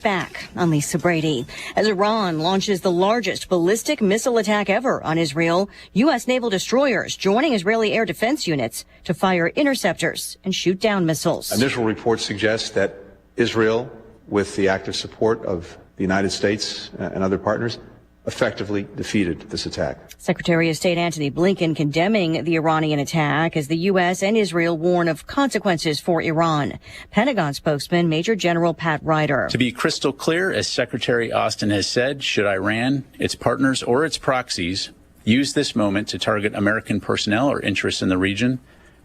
Back on Lisa Brady. As Iran launches the largest ballistic missile attack ever on Israel, U.S. naval destroyers joining Israeli air defense units to fire interceptors and shoot down missiles. Initial reports suggest that Israel, with the active support of the United States and other partners, effectively defeated this attack. Secretary of State Antony Blinken condemning the Iranian attack as the U.S. and Israel warn of consequences for Iran. Pentagon spokesman Major General Pat Ryder. To be crystal clear, as Secretary Austin has said, should Iran, its partners, or its proxies use this moment to target American personnel or interests in the region,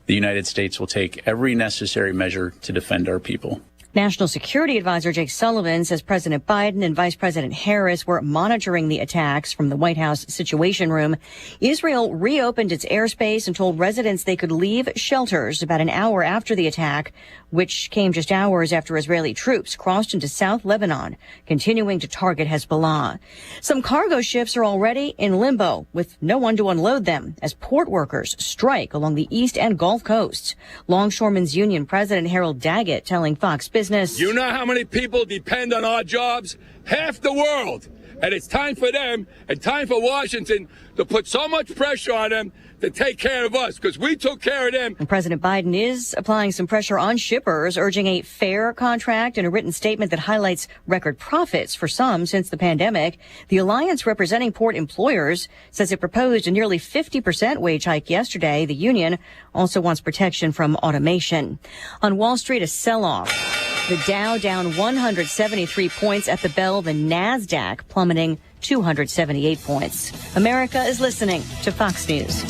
the United States will take every necessary measure to defend our people. National Security Advisor Jake Sullivan says President Biden and Vice President Harris were monitoring the attacks from the White House Situation Room. Israel reopened its airspace and told residents they could leave shelters about an hour after the attack, which came just hours after Israeli troops crossed into South Lebanon, continuing to target Hezbollah. Some cargo ships are already in limbo with no one to unload them as port workers strike along the East and Gulf coasts. Longshoremen's Union President Harold Daggett telling Fox Business. You know how many people depend on our jobs? Half the world. And it's time for them and time for Washington to put so much pressure on them to take care of us because we took care of them. And President Biden is applying some pressure on shippers, urging a fair contract in a written statement that highlights record profits for some since the pandemic. The alliance representing port employers says it proposed a nearly 50% wage hike yesterday. The union also wants protection from automation. On Wall Street, a sell-off. The Dow down 173 points at the bell, the NASDAQ plummeting 278 points. America is listening to Fox News.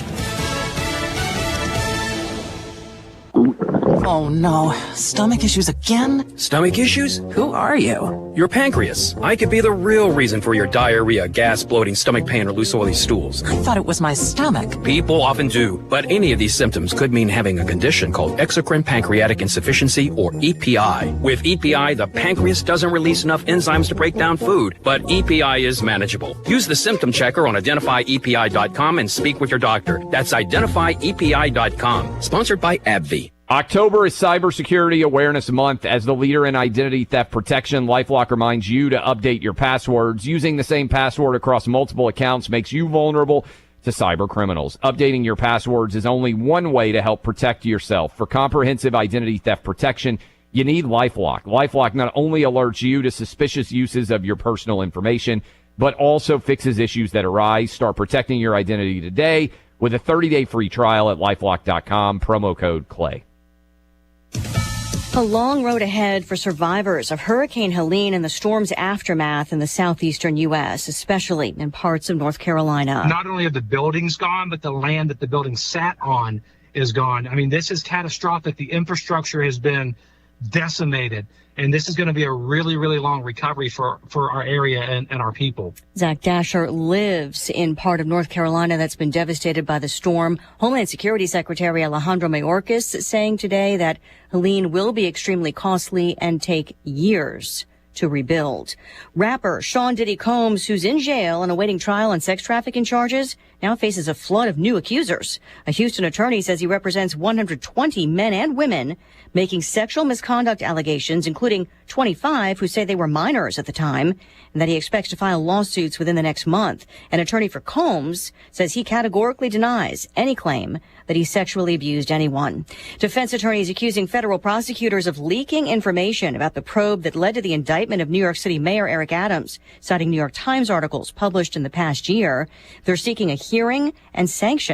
Oh no, stomach issues again? Stomach issues? Who are you? Your pancreas. I could be the real reason for your diarrhea, gas, bloating, stomach pain, or loose oily stools. I thought it was my stomach. People often do, but any of these symptoms could mean having a condition called exocrine pancreatic insufficiency, or EPI. With EPI, the pancreas doesn't release enough enzymes to break down food, but EPI is manageable. Use the symptom checker on identifyepi.com and speak with your doctor. That's identifyepi.com. Sponsored by AbbVie. October is Cybersecurity Awareness Month. As the leader in identity theft protection, LifeLock reminds you to update your passwords. Using the same password across multiple accounts makes you vulnerable to cyber criminals. Updating your passwords is only one way to help protect yourself. For comprehensive identity theft protection, you need LifeLock. LifeLock not only alerts you to suspicious uses of your personal information, but also fixes issues that arise. Start protecting your identity today with a 30-day free trial at LifeLock.com, promo code CLAY. A long road ahead for survivors of Hurricane Helene and the storm's aftermath in the southeastern U.S., especially in parts of North Carolina. Not only are the buildings gone, but the land that the building sat on is gone. I mean, this is catastrophic. The infrastructure has been decimated, and this is going to be a really, really long recovery for our area and our people. Zach Dasher lives in part of North Carolina that's been devastated by the storm. Homeland Security Secretary Alejandro Mayorkas saying today that Helene will be extremely costly and take years to rebuild. Rapper Sean Diddy Combs, who's in jail and awaiting trial on sex trafficking charges, now faces a flood of new accusers. A Houston attorney says he represents 120 men and women making sexual misconduct allegations, including 25 who say they were minors at the time, and that he expects to file lawsuits within the next month. An attorney for Combs says he categorically denies any claim that he sexually abused anyone. Defense attorneys accusing federal prosecutors of leaking information about the probe that led to the indictment of New York City Mayor Eric Adams, citing New York Times articles published in the past year. They're seeking a hearing and sanctions.